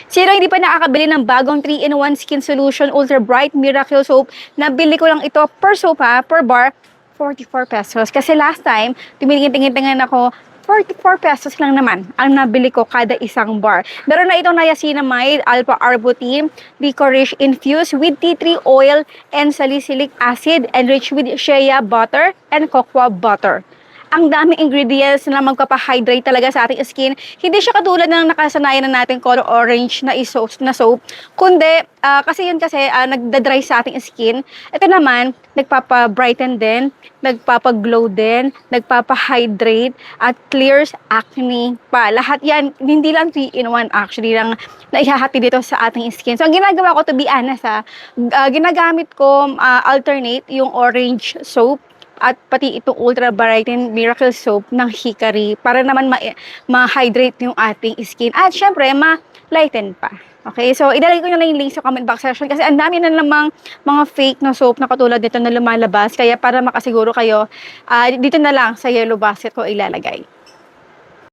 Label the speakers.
Speaker 1: Sino hindi pa nakakabili ng bagong 3-in-1 Skin Solution Ultra Bright Miracle Soap, nabili ko lang ito per soap per bar, 44 pesos. Kasi last time, tumingin-tingin ako, 44 pesos lang naman ang nabili ko kada isang bar. Meron na itong niacinamide, alpha-arbutin, licorice infused with tea tree oil and salicylic acid, enriched with shea butter and cocoa butter. Ang daming ingredients na magpapahydrate talaga sa ating skin. Hindi siya katulad ng nakasanayan na natin color orange na soap, kundi kasi yun kasi nagda-dry sa ating skin. Ito naman, nagpapa-brighten din, nagpapa-glow din, nagpapa-hydrate, at clears acne pa. Lahat yan, hindi lang 3-in-1 actually, lang naihahati dito sa ating skin. So, ang ginagawa ko, to be honest, ginagamit ko alternate yung orange soap at pati itong Ultra Brighten Miracle Soap ng Hikari para naman ma-hydrate yung ating skin at syempre ma-lighten pa. Okay, so idalagay ko na lang yung link sa comment box section kasi ang dami na namang mga fake na soap na katulad nito na lumalabas, kaya para makasiguro kayo, dito na lang sa yellow basket ko ilalagay.